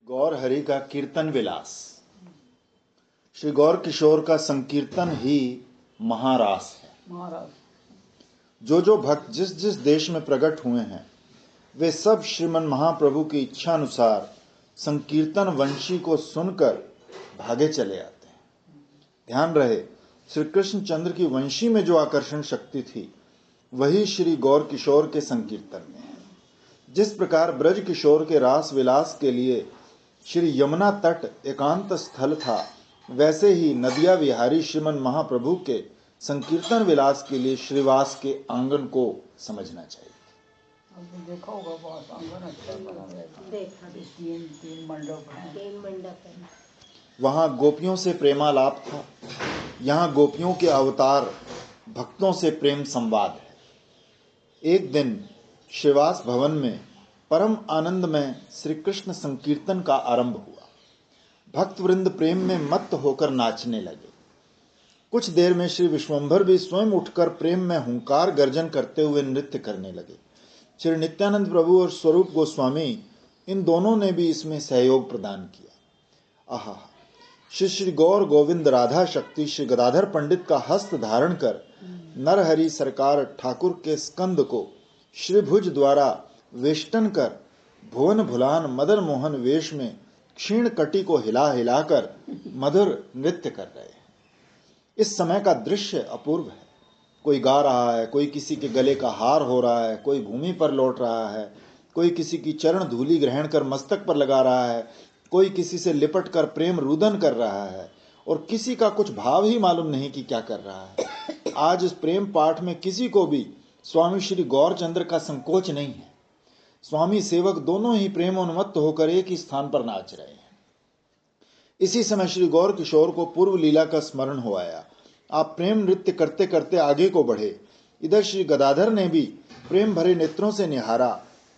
गौर हरि का कीर्तन विलास। श्री गौर किशोर का संकीर्तन ही महारास है। जो भक्त जिस जिस देश में प्रकट हुए हैं वे सब श्रीमन महाप्रभु की इच्छा अनुसार संकीर्तन वंशी को सुनकर भागे चले आते हैं। ध्यान रहे, श्री कृष्ण चंद्र की वंशी में जो आकर्षण शक्ति थी वही श्री गौर किशोर के संकीर्तन में है। जिस प्रकार ब्रज किशोर के रास विलास के लिए श्री यमुना तट एकांत स्थल था, वैसे ही नदिया विहारी श्रीमन महाप्रभु के संकीर्तन विलास के लिए श्रीवास के आंगन को समझना चाहिए। देखा होगा बहुत आंगन अच्छा बना है, तीन मंडप है। वहाँ गोपियों से प्रेमालाप था, यहाँ गोपियों के अवतार भक्तों से प्रेम संवाद है। एक दिन श्रीवास भवन में परम आनंद में श्री कृष्ण संकीर्तन का आरंभ हुआ। भक्त वृंद प्रेम में मत्त होकर नाचने लगे। कुछ देर में श्री विश्वंभर भी स्वयं उठकर प्रेम में हुंकार गर्जन करते हुए नृत्य करने लगे। श्री नित्यानंद प्रभु और स्वरूप गोस्वामी इन दोनों ने भी इसमें सहयोग प्रदान किया। आहा, श्री गौर गोविंद राधा शक्ति श्री गदाधर पंडित का हस्त धारण कर नरहरि सरकार ठाकुर के स्कंद को श्रीभुज द्वारा वेष्टन कर भुवन भुलान मदन मोहन वेश में क्षीण कटी को हिला हिलाकर मधुर नृत्य कर रहे हैं। इस समय का दृश्य अपूर्व है। कोई गा रहा है, कोई किसी के गले का हार हो रहा है, कोई भूमि पर लौट रहा है, कोई किसी की चरण धूलि ग्रहण कर मस्तक पर लगा रहा है, कोई किसी से लिपट कर प्रेम रुदन कर रहा है और किसी का कुछ भाव ही मालूम नहीं कि क्या कर रहा है। आज इस प्रेम पाठ में किसी को भी स्वामी श्री गौरचंद्र का संकोच नहीं है। स्वामी सेवक दोनों ही प्रेमोन्मत्त होकर एक ही स्थान पर नाच रहे हैं। इसी समय श्री गौर किशोर को पूर्व लीला का स्मरण हो आया। आप प्रेम नृत्य करते करते आगे को बढ़े। इधर श्री गदाधर ने भी प्रेम भरे नेत्रों से निहारा।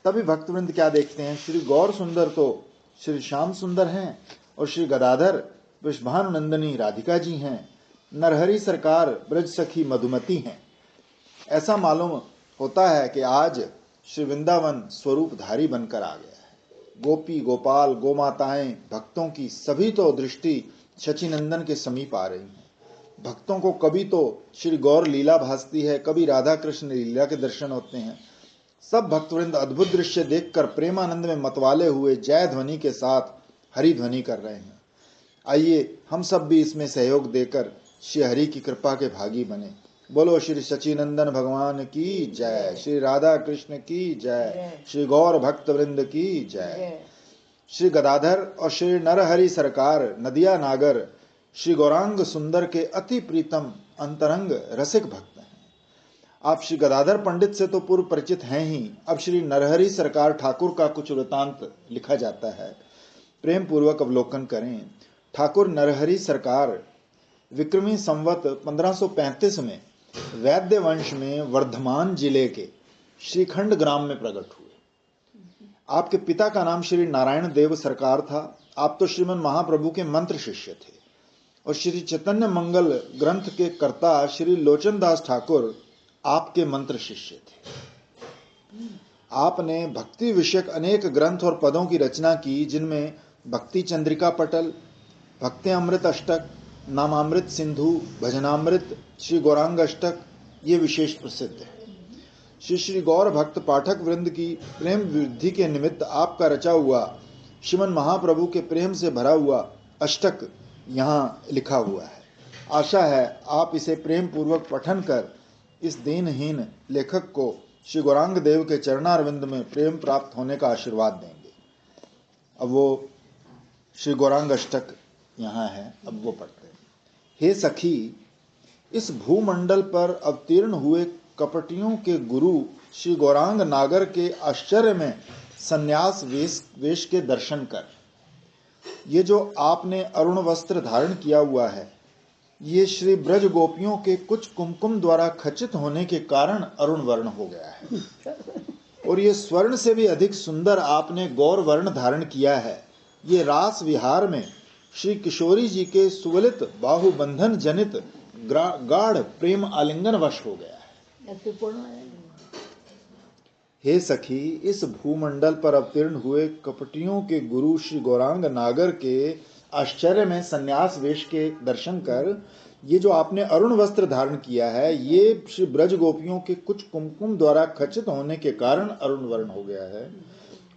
तभी भक्तवृंद क्या देखते हैं, श्री गौर सुंदर तो श्री श्याम सुंदर हैं और श्री गदाधर वृषभानुनंदिनी राधिका जी हैं, नरहरि सरकार ब्रज सखी मधुमती हैं। ऐसा मालूम होता है कि आज श्री वृंदावन स्वरूपधारी बनकर आ गया है। गोपी गोपाल गोमाताएं भक्तों की सभी तो दृष्टि शचीनंदन के समीप आ रही हैं। भक्तों को कभी तो श्री गौर लीला भासती है, कभी राधा कृष्ण लीला के दर्शन होते हैं। सब भक्तवृंद अद्भुत दृश्य देखकर प्रेमानंद में मतवाले हुए जय ध्वनि के साथ हरि ध्वनि कर रहे हैं। आइए हम सब भी इसमें सहयोग देकर श्री हरि की कृपा के भागी बने। बोलो श्री सचिनंदन भगवान की जय, श्री राधा कृष्ण की जय, श्री गौर भक्त वृंद की जय। श्री गदाधर और श्री नरहरि सरकार नदिया नागर श्री गौरांग सुंदर के अति प्रीतम अंतरंग रसिक भक्त हैं। आप श्री गदाधर पंडित से तो पूर्व परिचित हैं ही। अब श्री नरहरि सरकार ठाकुर का कुछ वृतांत लिखा जाता है, प्रेम पूर्वक अवलोकन करें। ठाकुर नरहरि सरकार विक्रमी संवत 1535 में वैद्य वंश में वर्धमान जिले के श्रीखंड ग्राम में प्रकट हुए। आपके पिता का नाम श्री नारायण देव सरकार था। आप तो श्रीमन महाप्रभु के मंत्र शिष्य थे और श्री चैतन्य मंगल ग्रंथ के कर्ता श्री लोचन दास ठाकुर आपके मंत्र शिष्य थे। आपने भक्ति विषयक अनेक ग्रंथ और पदों की रचना की, जिनमें भक्ति चंद्रिका पटल, भक्ति अमृत अष्टक, नामामृत सिंधु, भजनामृत, श्री गौरांग अष्टक ये विशेष प्रसिद्ध है। श्री गौर भक्त पाठक वृंद की प्रेम वृद्धि के निमित्त आपका रचा हुआ श्रीमन महाप्रभु के प्रेम से भरा हुआ अष्टक यहाँ लिखा हुआ है। आशा है आप इसे प्रेम पूर्वक पठन कर इस दीनहीन लेखक को श्री गौरांग देव के चरणारविंद में प्रेम प्राप्त होने का आशीर्वाद देंगे। अब वो श्री गौरांग अष्टक यहाँ है, अब वो पढ़ते हैं। हे सखी, इस भूमंडल पर अवतीर्ण हुए कपटियों के गुरु श्री गौरांग नागर के आश्चर्य में संन्यास वेश के दर्शन कर। ये जो आपने अरुण वस्त्र धारण किया हुआ है, ये श्री ब्रज गोपियों के कुछ कुमकुम द्वारा खचित होने के कारण अरुण वर्ण हो गया है और ये स्वर्ण से भी अधिक सुंदर आपने गौर वर्ण धारण किया है। ये रास विहार में श्री किशोरी जी के सुवलित बाहुबंधन जनित गाढ़ प्रेम आलिंगन वश हो गया है। हे सखी, इस भूमंडल पर अवतीर्ण हुए कपटियों के गुरु श्री गौरांग नागर के आश्चर्य में संन्यास वेश के दर्शन कर ये जो आपने अरुण वस्त्र धारण किया है, ये श्री ब्रज गोपियों के कुछ कुमकुम द्वारा खचित होने के कारण अरुण वर्ण हो गया है।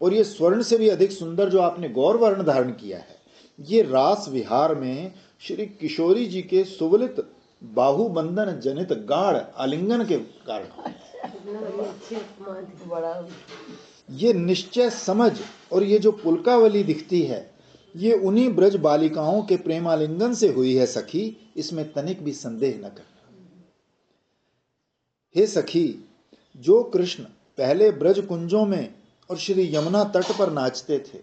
और ये स्वर्ण से भी अधिक सुंदर जो आपने गौर वर्ण धारण किया है, ये रास विहार में श्री किशोरी जी के सुवलित बाहुबंधन जनित गाढ़ आलिंगन के कारण ये निश्चय समझ। और ये जो पुलकावली दिखती है, ये उन्हीं ब्रज बालिकाओं के प्रेमालिंगन से हुई है सखी, इसमें तनिक भी संदेह न करना। हे सखी, जो कृष्ण पहले ब्रज कुंजों में और श्री यमुना तट पर नाचते थे,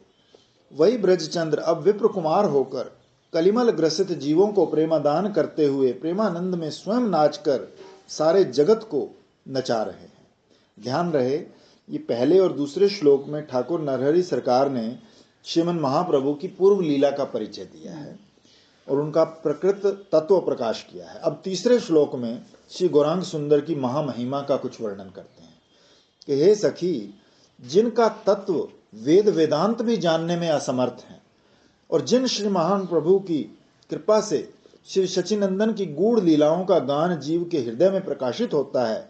वही ब्रजचंद्र अब विप्र कुमार होकर कलिमल ग्रसित जीवों को प्रेमादान करते हुए प्रेमानंद में स्वयं नाचकर सारे जगत को नचा रहे हैं। ध्यान रहे, ये पहले और दूसरे श्लोक में ठाकुर नरहरि सरकार ने श्रीमन महाप्रभु की पूर्व लीला का परिचय दिया है और उनका प्रकृत तत्व प्रकाश किया है। अब तीसरे श्लोक में श्री गौरांग सुंदर की महामहिमा का कुछ वर्णन करते हैं कि हे सखी, जिनका तत्व वेद वेदांत भी जानने में असमर्थ हैं और जिन श्री महान प्रभु की कृपा से श्री शचीनंदन की गूढ़ लीलाओं का गान जीव के हृदय में प्रकाशित होता है,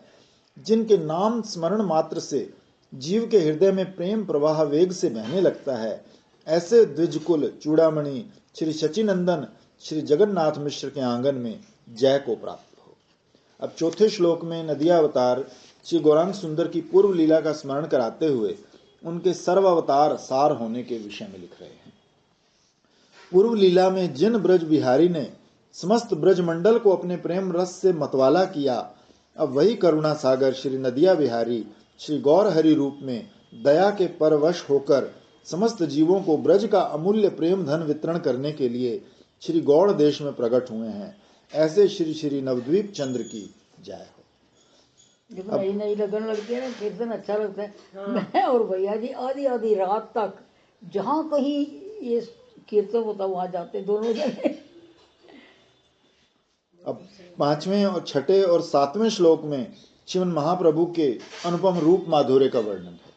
जिनके नाम स्मरण मात्र से जीव के हृदय में प्रेम प्रवाह वेग से बहने लगता है, ऐसे द्विजकुल चूड़ामणि श्री शचीनंदन श्री जगन्नाथ मिश्र के आंगन में जय को प्राप्त हो। अब चौथे श्लोक में नदिया अवतार श्री गौरांग सुंदर की पूर्व लीला का स्मरण कराते हुए उनके सर्वावतार सार होने के विषय में लिख रहे हैं। पूर्व लीला में जिन ब्रज बिहारी ने समस्त ब्रज मंडल को अपने प्रेम रस से मतवाला किया, अब वही करुणा सागर श्री नदिया बिहारी श्री गौर हरि रूप में दया के परवश होकर समस्त जीवों को ब्रज का अमूल्य प्रेम धन वितरण करने के लिए श्री गौड़ देश में प्रकट हुए हैं। ऐसे श्री श्री नवद्वीप चंद्र की जय हो। जब नई नई लगन लगती है ना, कीर्तन अच्छा लगता है। मैं और भैया जी आधी आधी रात तक जहाँ कहीं ये कीर्तन होता वहां जाते दोनों जने। अब पांचवें और छठे और सातवें श्लोक में श्रीमन महाप्रभु के अनुपम रूप माधुर्य का वर्णन है।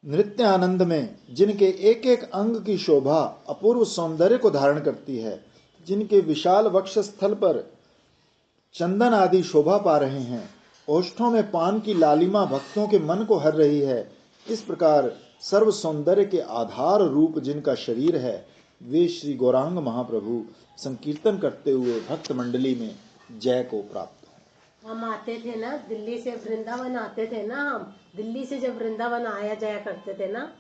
नृत्य आनंद में जिनके एक एक अंग की शोभा अपूर्व सौंदर्य को धारण करती है, जिनके विशाल वक्ष स्थल पर चंदन आदि शोभा पा रहे हैं, ओष्ठों में पान की लालिमा भक्तों के मन को हर रही है, इस प्रकार सर्व सौंदर्य के आधार रूप जिनका शरीर है, वे श्री गौरांग महाप्रभु संकीर्तन करते हुए भक्त मंडली में जय को प्राप्त हो। हम आते थे ना दिल्ली से, वृंदावन आते थे ना, हम दिल्ली से जब वृंदावन आया जाया करते थे ना,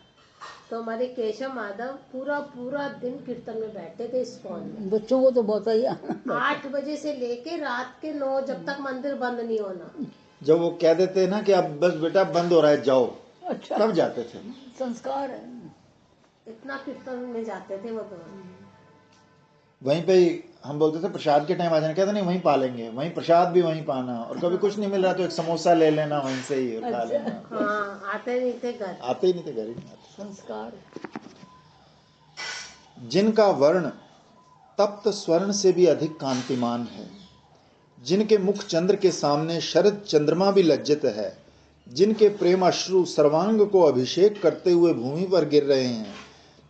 तो हमारे केशव माधव पूरा पूरा दिन कीर्तन में बैठते थे इस्कॉन में। बच्चों को तो बहुत ही 8 बजे से लेके रात के 9 जब तक मंदिर बंद नहीं होना। जब वो कह देते ना कि अब बस बेटा बंद हो रहा है जाओ, अच्छा तब जाते थे। संस्कार है। इतना कीर्तन में जाते थे वो तो। वहीं पे हम बोलते थे प्रसाद के टाइम आ जाना, कहते नहीं वहीं पालेंगे, वहीं प्रसाद भी वहीं पाना, और कभी कुछ नहीं मिल रहा तो एक समोसा ले लेना वहीं से ही और खा लेना। हाँ, आते नहीं थे घर, आते ही नहीं थे, घर ही नहीं आते। संस्कार। जिनका वर्ण तप्त स्वर्ण से भी अधिक कांतिमान है, जिनके मुख चंद्र के सामने शरद चंद्रमा भी लज्जित है, जिनके प्रेम अश्रु सर्वांग को अभिषेक करते हुए भूमि पर गिर रहे हैं,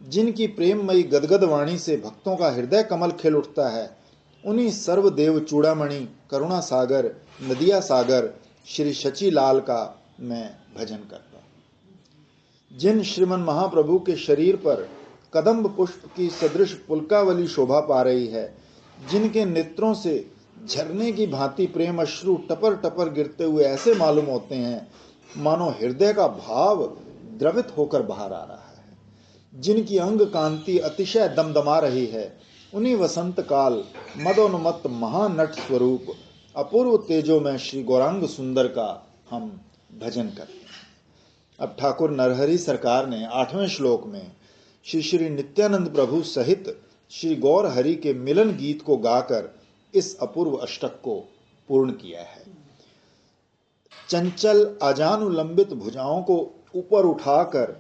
जिनकी प्रेममयी गदगद वाणी से भक्तों का हृदय कमल खिल उठता है, उन्हीं सर्वदेव चूड़ामणि करुणा सागर नदिया सागर श्री शची लाल का मैं भजन करता हूँ। जिन श्रीमन महाप्रभु के शरीर पर कदम्ब पुष्प की सदृश पुलकावली शोभा पा रही है, जिनके नेत्रों से झरने की भांति प्रेम अश्रु टपर टपर गिरते हुए ऐसे मालूम होते हैं मानो हृदय का भाव द्रवित होकर बाहर आ रहा है, जिनकी अंग कांति अतिशय दमदमा रही है, उन्हीं वसंत काल मदोन्मत्त महानट स्वरूप अपूर्व तेजो में श्री गौरांग सुंदर का हम भजन करते हैं। अब ठाकुर नरहरि सरकार ने 8वें श्लोक में श्री श्री नित्यानंद प्रभु सहित श्री गौर हरि के मिलन गीत को गाकर इस अपूर्व अष्टक को पूर्ण किया है। चंचल अजानुलंबित भुजाओं को ऊपर उठाकर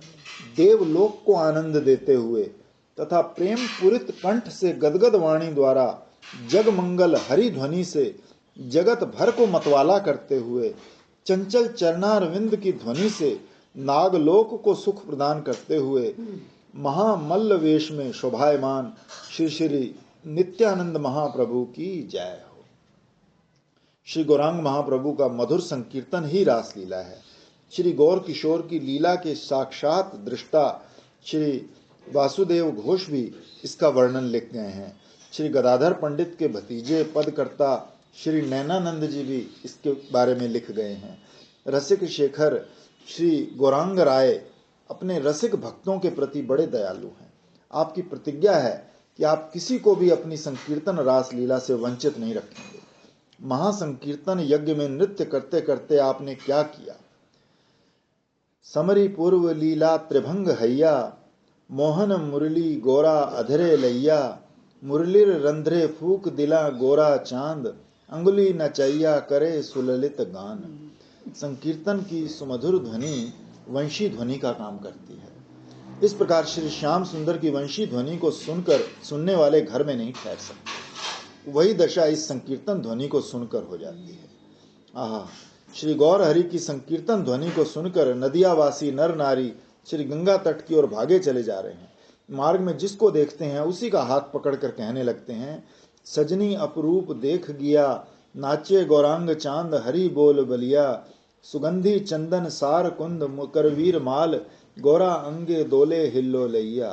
देवलोक को आनंद देते हुए तथा प्रेम पूरित कंठ से गदगद वाणी द्वारा जगमंगल हरि ध्वनि से जगत भर को मतवाला करते हुए चंचल चरणारविंद की ध्वनि से नागलोक को सुख प्रदान करते हुए महामल्ल वेश में शोभायमान श्री श्री नित्यानंद महाप्रभु की जय हो। श्री गौरांग महाप्रभु का मधुर संकीर्तन ही रासलीला है। श्री गौर किशोर की लीला के साक्षात दृष्टा श्री वासुदेव घोष भी इसका वर्णन लिख गए हैं। श्री गदाधर पंडित के भतीजे पदकर्ता श्री नैनानंद जी भी इसके बारे में लिख गए हैं। रसिक शेखर श्री गौरांग राय अपने रसिक भक्तों के प्रति बड़े दयालु हैं। आपकी प्रतिज्ञा है कि आप किसी को भी अपनी संकीर्तन रास लीला से वंचित नहीं रखेंगे। महासंकीर्तन यज्ञ में नृत्य करते करते आपने क्या किया। समरी पूर्व लीला त्रिभंग हैया, मोहन मुरली गोरा अधरे लैया, मुरलीर रंध्रे फूक दिला गोरा चांद, अंगुली नचैया करे सुललित गान। संकीर्तन की सुमधुर ध्वनि वंशी ध्वनि का काम करती है। इस प्रकार श्री श्याम सुंदर की वंशी ध्वनि को सुनकर सुनने वाले घर में नहीं ठहर सकते। वही दशा इस संकीर्तन ध्वनि को सुनकर हो जाती है। आहा, श्री गौर हरि की संकीर्तन ध्वनि को सुनकर नदियावासी नर नारी श्री गंगा तट की ओर भागे चले जा रहे हैं। मार्ग में जिसको देखते हैं उसी का हाथ पकड़कर कहने लगते हैं, सजनी अपरूप देख गया, नाचे गौरांग चांद हरि बोल बलिया, सुगंधी चंदन सार कुंद करवीर माल, गोरा अंगे दोले हिल्लो लैया।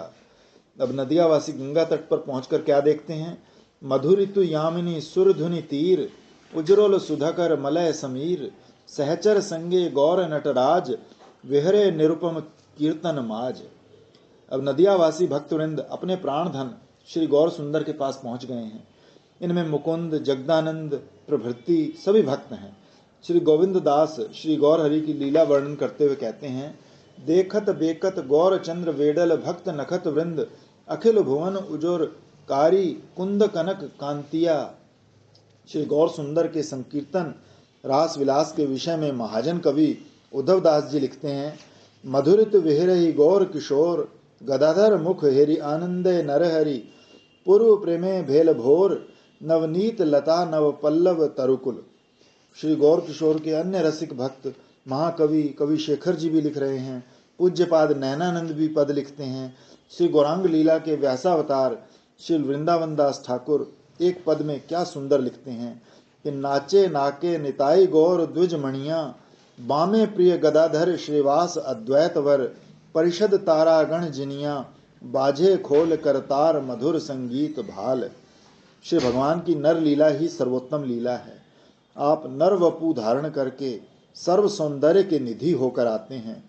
अब नदियावासी गंगा तट पर पहुंचकर क्या देखते हैं, मधुरितु यामिनी सुरधुनि तीर, उज्ज्वल सुधाकर मलय समीर, सहचर संगे गौर नटराज, विहरे निरुपम कीर्तन माज। अब नदियावासी भक्तवृंद अपने प्राण धन श्री गौर सुंदर के पास पहुंच गए हैं। इनमें मुकुंद, जगदानंद प्रभृति सभी भक्त हैं। श्री गोविंद दास श्री गौर हरि की लीला वर्णन करते हुए कहते हैं, देखत बेकत गौर चंद्र वेडल भक्त नखत वृंद, अखिल भुवन उजोर कारी कुंद कनक कांतिया। श्री गौर सुंदर के संकीर्तन रास विलास के विषय में महाजन कवि उद्धव दास जी लिखते हैं, मधुरित विहरहि गौर किशोर, गदाधर मुख हेरि आनंदे नरहरि, पूर्व प्रेमे भेल भोर, नवनीत लता नव पल्लव तरुकुल। श्री गौर किशोर के अन्य रसिक भक्त महाकवि कवि शेखर जी भी लिख रहे हैं। पूज्यपाद नैनानंद भी पद लिखते हैं। श्री गौरांग लीला के व्यासावतार श्री वृंदावन दास ठाकुर एक पद में क्या सुंदर लिखते हैं कि नाचे नाके निताई गौर द्विज मणिया, बामे प्रिय गदाधर श्रीवास अद्वैत वर, परिषद तारागण जिनिया, बाजे खोल करतार मधुर संगीत भाल। श्री भगवान की नर लीला ही सर्वोत्तम लीला है। आप नर वपु धारण करके सर्व सौंदर्य के निधि होकर आते हैं।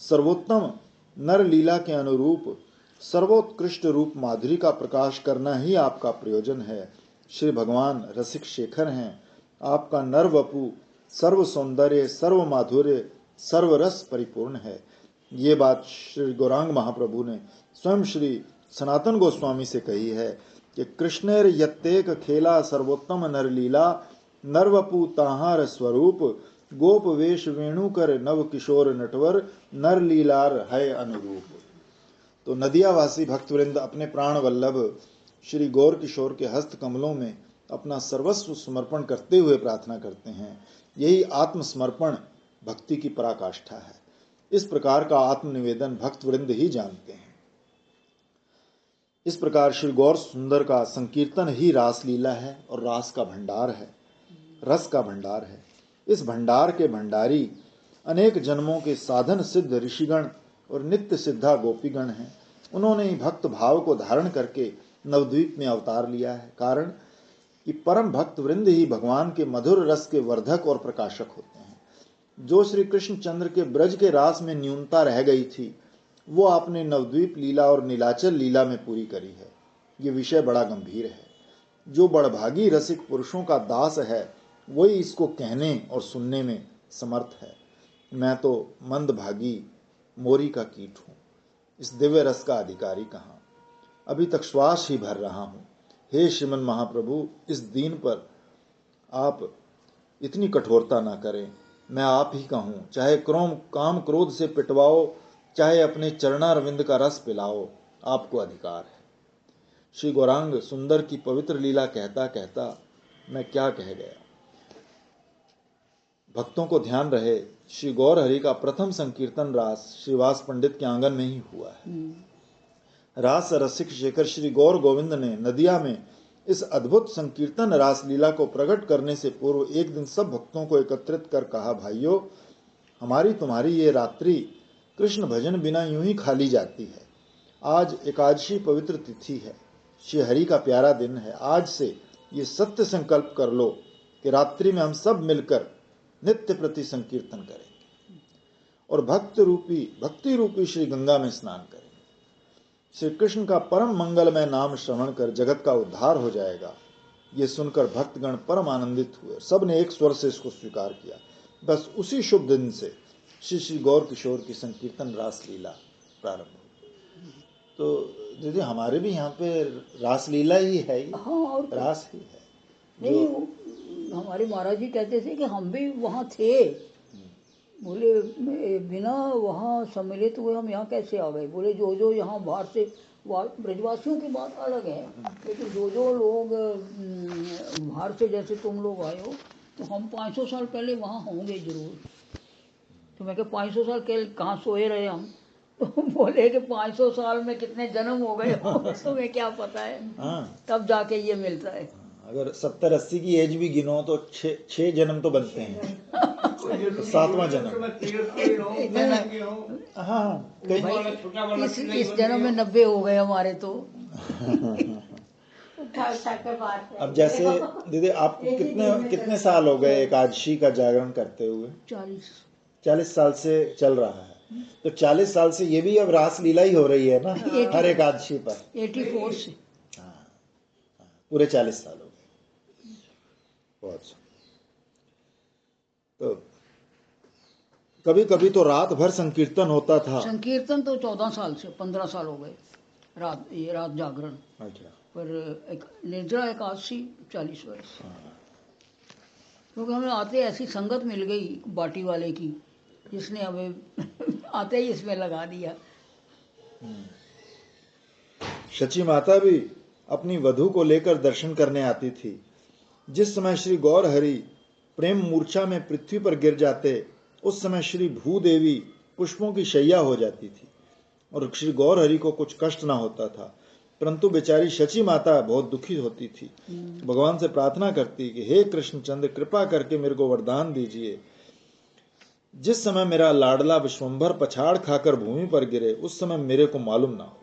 सर्वोत्तम नर लीला के अनुरूप सर्वोत्कृष्ट रूप माधुरी का प्रकाश करना ही आपका प्रयोजन है। श्री भगवान रसिक शेखर हैं। आपका नर वपु सर्व सौंदर्य, सर्व माधुर्य, सर्व रस परिपूर्ण है। ये बात श्री गौरांग महाप्रभु ने स्वयं श्री सनातन गोस्वामी से कही है कि कृष्णेर यत्तेक खेला सर्वोत्तम नर लीला, नरवपु ताहार स्वरूप, गोप वेश वेणुकर नव किशोर नटवर, नर लीलार है अनुरूप। तो नदियावासी भक्तवृंद अपने प्राण वल्लभ श्री गौर किशोर के हस्त कमलों में अपना सर्वस्व समर्पण करते हुए प्रार्थना करते हैं। यही आत्मसमर्पण भक्ति की पराकाष्ठा है। इस प्रकार का आत्मनिवेदन भक्तवृंद ही जानते हैं। इस प्रकार श्री गौर सुंदर का संकीर्तन ही रास लीला है और रास का भंडार है, रस का भंडार है। इस भंडार के भंडारी अनेक जन्मों के साधन सिद्ध ऋषिगण और नित्य सिद्धा गोपीगण हैं। उन्होंने ही भक्त भाव को धारण करके नवद्वीप में अवतार लिया है। कारण कि परम भक्त वृंद ही भगवान के मधुर रस के वर्धक और प्रकाशक होते हैं। जो श्री कृष्ण चंद्र के ब्रज के रास में न्यूनता रह गई थी, वो आपने नवद्वीप लीला और नीलाचल लीला में पूरी करी है। ये विषय बड़ा गंभीर है। जो बड़भागी रसिक पुरुषों का दास है, वही इसको कहने और सुनने में समर्थ है। मैं तो मंदभागी मोरी का कीट हूँ, इस दिव्य रस का अधिकारी कहाँ। अभी तक श्वास ही भर रहा हूँ। हे श्रीमन महाप्रभु, इस दीन पर आप इतनी कठोरता ना करें। मैं आप ही का हूँ, चाहे काम क्रोध से पिटवाओ, चाहे अपने चरणारविंद का रस पिलाओ, आपको अधिकार है। श्री गौरांग सुंदर की पवित्र लीला कहता कहता मैं क्या कह गया। भक्तों को ध्यान रहे, श्री गौर हरि का प्रथम संकीर्तन रास श्रीवास पंडित के आंगन में ही हुआ है। रास रसिक शेखर श्री गौर गोविंद ने नदिया में इस अद्भुत संकीर्तन रास लीला को प्रकट करने से पूर्व एक दिन सब भक्तों को एकत्रित कर कहा, भाइयों, हमारी तुम्हारी ये रात्रि कृष्ण भजन बिना यूं ही खाली जाती है। आज एकादशी पवित्र तिथि है, श्री हरि का प्यारा दिन है। आज से ये सत्य संकल्प कर लो कि रात्रि में हम सब मिलकर नित्य प्रति संकीर्तन करेंगे और भक्ति रूपी श्री गंगा में स्नान करेंगे। श्री कृष्ण का परम मंगलमय नाम श्रवण कर जगत का उद्धार हो जाएगा। ये सुनकर भक्तगण परम आनंदित हुए, सब ने एक स्वर से इसको स्वीकार किया। बस उसी शुभ दिन से श्री गौर किशोर की संकीर्तन रास लीला प्रारंभ हुई। तो दीदी हमारे भी यहाँ पे रास लीला ही है, हाँ, और रास ही है। नहीं, हमारे महाराज जी कहते थे कि हम भी वहाँ थे, बोले बिना वहाँ सम्मिलित हुए हम यहाँ कैसे आ गए। बोले जो यहाँ बाहर से, ब्रजवासियों की बात अलग है, लेकिन जो लोग बाहर से जैसे तुम लोग आए हो, तो हम 500 साल पहले वहाँ होंगे जरूर। तो मैं कहा 500 साल के कहाँ सोए रहे हम। तो बोले कि 500 साल में कितने जन्म हो गए तुम्हें क्या पता है। तब जाके ये मिलता है। अगर 70-80 की एज भी गिनो तो 6 जन्म तो बनते हैं। तो 7वां जन्म। हाँ, इस जन्म में 90 हो गए हमारे तो। अब जैसे दीदी आपको कितने साल हो गए एकादशी का जागरण करते हुए? 40 साल से चल रहा है। तो 40 साल से ये भी अब रास लीला ही हो रही है ना, हर एकादशी पर। 84 से। हाँ, पूरे 40 साल हो गए। बहुत। तो कभी कभी तो रात भर संकीर्तन होता था। संकीर्तन तो 14 साल से 15 साल हो गए, रात जागरण। अच्छा। पर निर्जला एकादशी 40 वर्ष। क्योंकि हमें आते ऐसी संगत मिल गई बाटी वाले की, जिसने हमें आते ही इसमें लगा दिया। शची माता भी अपनी वधू को लेकर दर्शन करने आती थी। जिस समय श्री गौर हरि प्रेम मूर्छा में पृथ्वी पर गिर जाते, उस समय श्री भूदेवी पुष्पों की शैया हो जाती थी और श्री गौर हरि को कुछ कष्ट ना होता था। परंतु बेचारी शची माता बहुत दुखी होती थी, भगवान से प्रार्थना करती कि हे कृष्णचंद्र, कृपा करके मेरे को वरदान दीजिए। जिस समय मेरा लाडला विश्वंभर पछाड़ खाकर भूमि पर गिरे, उस समय मेरे को मालूम ना हो।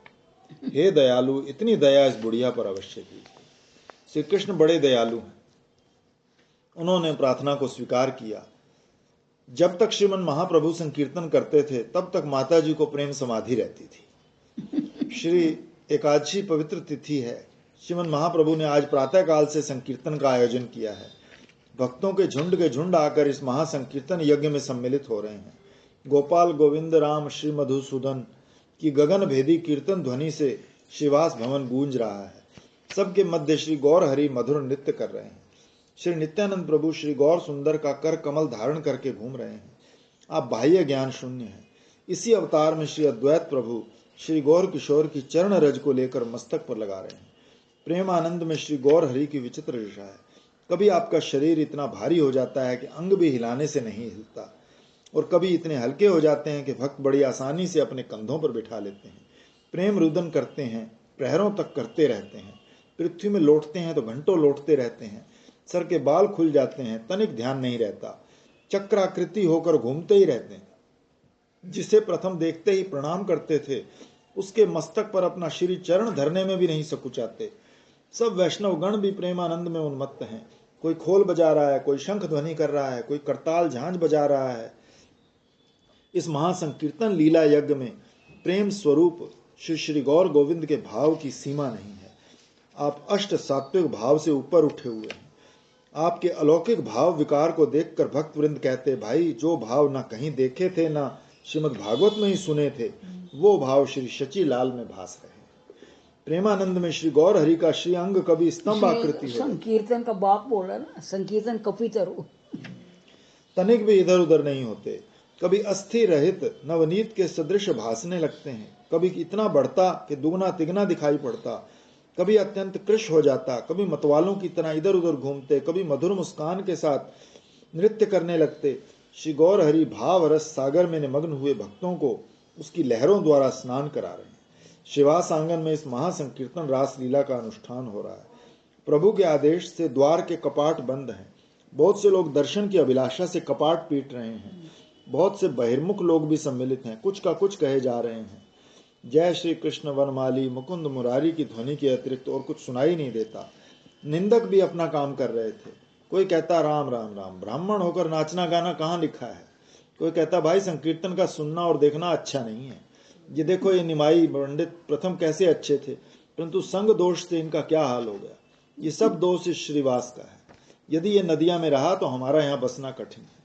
हे दयालु, इतनी दया इस बुढ़िया पर अवश्य कीजिए। श्री कृष्ण बड़े दयालु हैं। उन्होंने प्रार्थना को स्वीकार किया। जब तक श्रीमन महाप्रभु संकीर्तन करते थे, तब तक माता जी को प्रेम समाधि रहती थी। श्री एकादशी पवित्र तिथि है। श्रीमन महाप्रभु ने आज प्रातः काल से संकीर्तन का आयोजन किया है। भक्तों के झुंड आकर इस महासंकीर्तन यज्ञ में सम्मिलित हो रहे हैं। गोपाल गोविंद राम श्री मधुसूदन की गगन भेदी कीर्तन ध्वनि से श्रीवास भवन गूंज रहा है। सबके मध्य श्री गौर हरि मधुर नृत्य कर रहे हैं। श्री नित्यानंद प्रभु श्री गौर सुंदर का कर कमल धारण करके घूम रहे हैं। आप बाह्य ज्ञान शून्य हैं। इसी अवतार में श्री अद्वैत प्रभु श्री गौर किशोर की चरण रज को लेकर मस्तक पर लगा रहे हैं। प्रेम आनंद में श्री गौर हरि की विचित्र दिशा है। कभी आपका शरीर इतना भारी हो जाता है कि अंग भी हिलाने से नहीं हिलता, और कभी इतने हल्के हो जाते हैं कि भक्त बड़ी आसानी से अपने कंधों पर बिठा लेते हैं। प्रेम रुदन करते हैं, प्रहरों तक करते रहते हैं। पृथ्वी में लौटते हैं तो घंटों लौटते रहते हैं। सर के बाल खुल जाते हैं, तनिक ध्यान नहीं रहता। चक्राकृति होकर घूमते ही रहते हैं। जिसे प्रथम देखते ही प्रणाम करते थे, उसके मस्तक पर अपना श्री चरण धरने में भी नहीं सकुचाते। सब वैष्णवगण भी प्रेमानंद में उन्मत्त हैं। कोई खोल बजा रहा है, कोई शंख ध्वनि कर रहा है, कोई करताल झांझ बजा रहा है। इस महासंकीर्तन लीला यज्ञ में प्रेम स्वरूप श्री श्री गौर गोविंद के भाव की सीमा नहीं है। आप अष्ट सात्विक भाव से ऊपर उठे हुए हैं। आपके अलौकिक भाव विकार को देखकर भक्त वृंद कहते, भाई जो भाव ना कहीं देखे थे ना श्रीमद् भागवत में ही सुने थे, वो भाव श्री शची लाल में भास रहे। प्रेमानंद में श्री गौर हरि का श्री अंग कभी स्तंभ आकृति हो, संकीर्तन का बाप बोला ना, संकीर्तन कपितरु, तनिक भी इधर उधर नहीं होते। कभी अस्थि रहित नवनीत के सदृश भासने लगते हैं, कभी इतना बढ़ता कि दुगना तिगना दिखाई पड़ता, कभी अत्यंत कृश हो जाता, कभी मतवालों की तरह इधर उधर घूमते, कभी मधुर मुस्कान के साथ नृत्य करने लगते। श्री गौर हरि भाव रस सागर में निमग्न हुए भक्तों को उसकी लहरों द्वारा स्नान करा रहे हैं। शिवास आंगन में इस महासंकीर्तन रास लीला का अनुष्ठान हो रहा है। प्रभु के आदेश से द्वार के कपाट बंद हैं। बहुत से लोग दर्शन की अभिलाषा से कपाट पीट रहे हैं। बहुत से बहिर्मुख लोग भी सम्मिलित हैं, कुछ का कुछ कहे जा रहे हैं। जय श्री कृष्ण वनमाली मुकुंद मुरारी की ध्वनि के अतिरिक्त और कुछ सुनाई नहीं देता। निंदक भी अपना काम कर रहे थे। कोई कहता राम राम राम, ब्राह्मण होकर नाचना गाना कहाँ लिखा है। कोई कहता भाई संकीर्तन का सुनना और देखना अच्छा नहीं है। ये देखो ये निमाई पंडित प्रथम कैसे अच्छे थे, परंतु संग दोष से इनका क्या हाल हो गया। ये सब दोष इस श्रीवास का है। यदि ये नदियां में रहा तो हमारा यहाँ बसना कठिन है।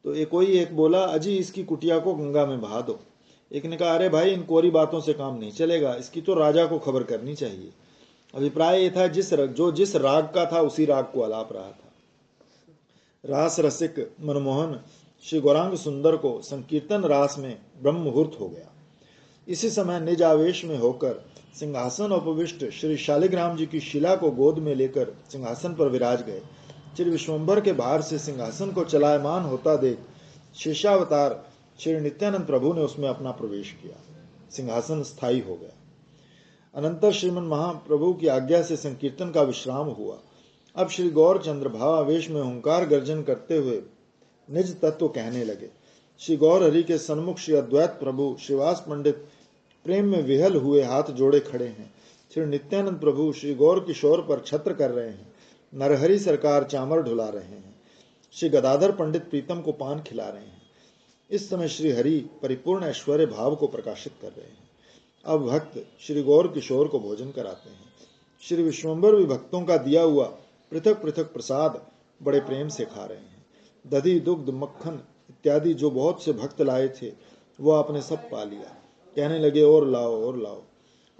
तो एक बोला अजी इसकी कुटिया को गंगा में बहा दो। एक ने कहा अरे भाई इन कोरी बातों से काम नहीं चलेगा, इसकी तो राजा को खबर करनी चाहिए। अभिप्राय ये था जिस राग का था उसी राग को आलाप रहा था। रास रसिक मनमोहन श्री गौरांग सुंदर को संकीर्तन रास में ब्रह्म मुहूर्त हो गया। इसी समय निज आवेश में होकर सिंहासन उपविष्ट श्री शालिग्राम जी की शिला को गोद में लेकर सिंहासन पर विराज गए। श्री विश्वम्भर के बाहर से सिंहासन को चलायमान होता देख शेषावतार श्री नित्यानंद प्रभु ने उसमें अपना प्रवेश किया। सिंहासन स्थायी हो गया। अनंतर श्रीमन महाप्रभु की आज्ञा से संकीर्तन का विश्राम हुआ। अब श्री गौर चंद्र भावावेश में हुंकार गर्जन करते हुए निज तत्व कहने लगे। श्री गौर हरि के सन्मुख श्री अद्वैत प्रभु श्रीवास पंडित प्रेम में विहल हुए हाथ जोड़े खड़े हैं। श्री नित्यानंद प्रभु श्री गौर किशोर पर छत्र कर रहे हैं। नरहरि सरकार चामर ढुला रहे हैं। श्री गदाधर पंडित प्रीतम को पान खिला रहे हैं। इस समय श्री हरि परिपूर्ण ऐश्वर्य भाव को प्रकाशित कर रहे हैं। अब भक्त श्री गौर किशोर को भोजन कराते हैं। श्री विश्वम्भर भी भक्तों का दिया हुआ पृथक पृथक प्रसाद बड़े प्रेम से खा रहे हैं। दधी दुग्ध मक्खन इत्यादि जो बहुत से भक्त लाए थे वो आपने सब पा लिया। कहने लगे और लाओ और लाओ,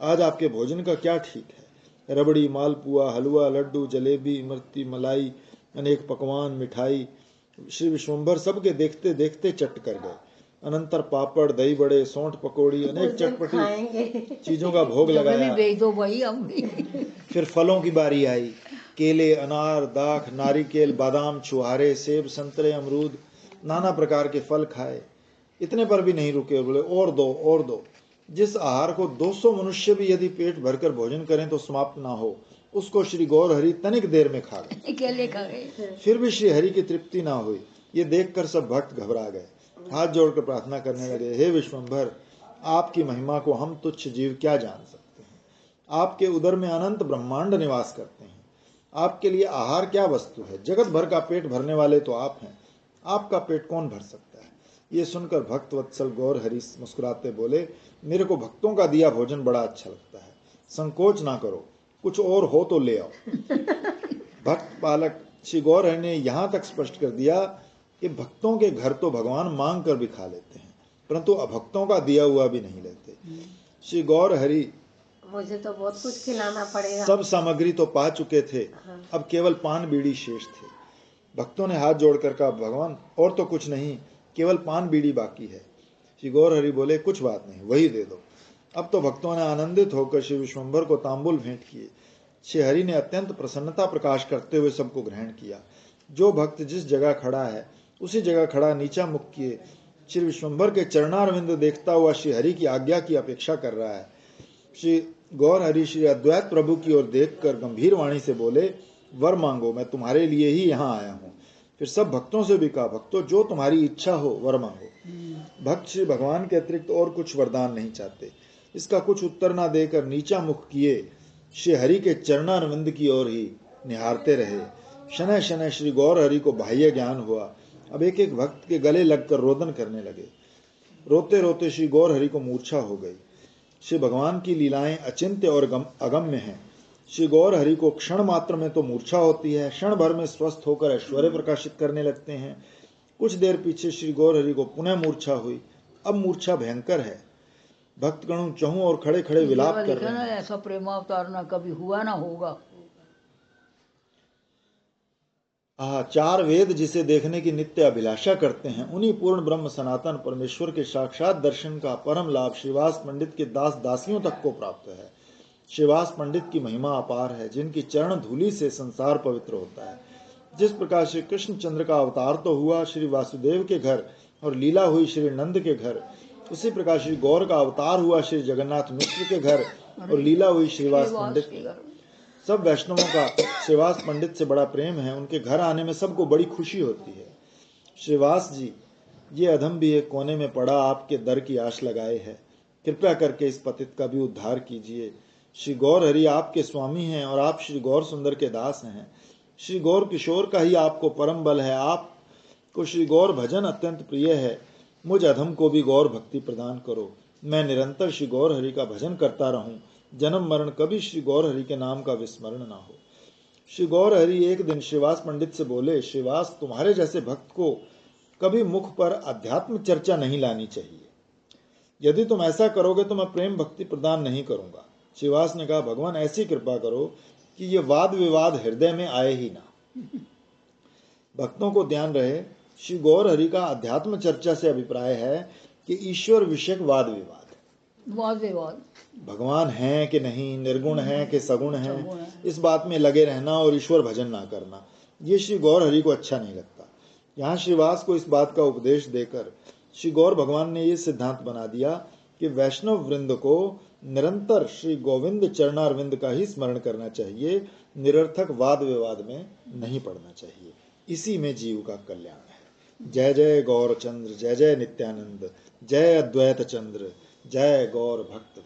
आज आपके भोजन का क्या ठीक है। रबड़ी मालपुआ हलवा लड्डू जलेबी इमरती मलाई अनेक पकवान मिठाई श्री विश्वम्भर सबके देखते देखते चट कर गए। अनंतर पापड़ दही बड़े सौंठ पकौड़ी अनेक चटपटी चीजों का भोग लगाया। फिर फलों की बारी आई। केले अनार दाख नारिकेल बादाम छुहारे सेब संतरे अमरूद नाना प्रकार के फल खाए। इतने पर भी नहीं रुके, बोले और दो और दो। जिस आहार को 200 मनुष्य भी यदि पेट भरकर भोजन करें तो समाप्त ना हो, उसको श्री गौर हरि तनिक देर में खा गए। फिर भी श्री हरि की तृप्ति ना हुई। ये देखकर सब भक्त घबरा गए, हाथ जोड़कर प्रार्थना करने लगे। हे विश्वम्भर, आपकी महिमा को हम तुच्छ जीव क्या जान सकते हैं। आपके उदर में अनंत ब्रह्मांड निवास करते हैं। आपके लिए आहार क्या वस्तु है। जगत भर का पेट भरने वाले तो आप हैं, आपका पेट कौन भर सकता है। ये सुनकर भक्त वत्सल गौर हरि मुस्कुराते बोले, मेरे को भक्तों का दिया भोजन बड़ा अच्छा लगता है, संकोच ना करो, कुछ और हो तो ले आओ। भक्त पालक श्री गौर हरि ने यहाँ तक स्पष्ट कर दिया कि भक्तों के घर तो भगवान मांग कर भी खा लेते हैं, परंतु अभक्तों का दिया हुआ भी नहीं लेते। श्री गौर हरि मुझे तो बहुत कुछ खिलाना पड़ेगा। सब सामग्री तो पा चुके थे, अब केवल पान बीड़ी शेष थे। भक्तों ने हाथ जोड़कर कहा, भगवान और तो कुछ नहीं, केवल पान बीड़ी बाकी है। श्री गौर हरि बोले, कुछ बात नहीं, वही दे दो। अब तो भक्तों ने आनंदित होकर श्री विश्वम्भर को तांबुल भेंट किए। श्री हरि ने अत्यंत प्रसन्नता प्रकाश करते हुए सबको ग्रहण किया। जो भक्त जिस जगह खड़ा है उसी जगह खड़ा नीचा मुख किए श्री विश्वम्भर के चरणारविंद देखता हुआ श्री हरि की आज्ञा की अपेक्षा कर रहा है। श्री गौर हरि श्री अद्वैत प्रभु की ओर देखकर गंभीर वाणी से बोले, वर मांगो, मैं तुम्हारे लिए ही यहाँ आया हूँ। फिर सब भक्तों से भी कहा, भक्तों जो तुम्हारी इच्छा हो वर मांगो। भक्त श्री भगवान के अतिरिक्त और कुछ वरदान नहीं चाहते। इसका कुछ उत्तर ना देकर नीचा मुख किए श्री हरि के चरणारविंद की ओर ही निहारते रहे। शनय शनय श्री गौर हरि को बाह्य ज्ञान हुआ। अब एक एक भक्त के गले लगकर रोदन करने लगे। रोते रोते श्री गौर हरि को मूर्छा हो गई। श्री भगवान की लीलाएं अचिंत्य और अगम्य हैं। श्री गौर हरि को क्षण मात्र में तो मूर्छा होती है, क्षण भर में स्वस्थ होकर ऐश्वर्य प्रकाशित करने लगते हैं। कुछ देर पीछे श्री गौर हरि को पुनः मूर्छा हुई। अब मूर्छा भयंकर है। भक्तगणों चहु और खड़े खड़े विलाप कर रहे हैं। ऐसा प्रेमावतार ना कभी हुआ ना होगा। चार वेद जिसे देखने की नित्य अभिलाषा करते हैं, उन्हीं पूर्ण ब्रह्म सनातन परमेश्वर के साक्षात दर्शन का परम लाभ श्रीवास पंडित के दास दासियों तक को प्राप्त है। श्रीवास पंडित की महिमा अपार है, जिनकी चरण धूलि से संसार पवित्र होता है। जिस प्रकार श्री कृष्ण चंद्र का अवतार तो हुआ श्री वासुदेव के घर और लीला हुई श्री नंद के घर, उसी प्रकार श्री गौर का अवतार हुआ श्री जगन्नाथ मिश्र के घर और लीला हुई श्रीवास पंडित के घर। सब वैष्णवों का श्रीवास पंडित से बड़ा प्रेम है, उनके घर आने में सबको बड़ी खुशी होती है। श्रीवास जी, ये अधम भी एक कोने में पड़ा आपके दर की आश लगाए है, कृपया करके इस पतित का भी उद्धार कीजिए। श्री गौर हरि आपके स्वामी हैं और आप श्री गौर सुंदर के दास हैं। श्री गौर किशोर का ही आपको परम बल है, आपको श्री गौर भजन अत्यंत प्रिय है। मुझ अधम को भी गौर भक्ति प्रदान करो, मैं निरंतर श्री गौर हरि का भजन करता रहूं, जन्म मरण कभी श्री गौर हरि के नाम का विस्मरण ना हो। श्री गौर हरि एक दिन श्रीवास पंडित से बोले, श्रीवास, तुम्हारे जैसे भक्त को कभी मुख पर अध्यात्म चर्चा नहीं लानी चाहिए। यदि तुम ऐसा करोगे तो मैं प्रेम भक्ति प्रदान नहीं करूंगा। श्रीवास ने कहा, भगवान ऐसी कृपा करो कि ये वाद विवाद हृदय में आए ही ना। भक्तों को ध्यान रहे, श्री गौर हरि का अध्यात्म चर्चा से अभिप्राय है कि ईश्वर विषयक वाद विवाद, भगवान हैं कि नहीं, निर्गुण हैं कि सगुण हैं, इस बात में लगे रहना और ईश्वर भजन ना करना, ये श्री गौर हरि को अच्छा नहीं लगता। यहाँ श्रीवास को इस बात का उपदेश देकर श्री गौर भगवान ने ये सिद्धांत बना दिया कि वैष्णव वृंद को निरंतर श्री गोविंद चरणारविंद का ही स्मरण करना चाहिए, निरर्थक वाद विवाद में नहीं पड़ना चाहिए। इसी में जीव का कल्याण है। जय जय गौर चंद्र, जय जय नित्यानंद, जय अद्वैत चंद्र, जय गौर भक्त।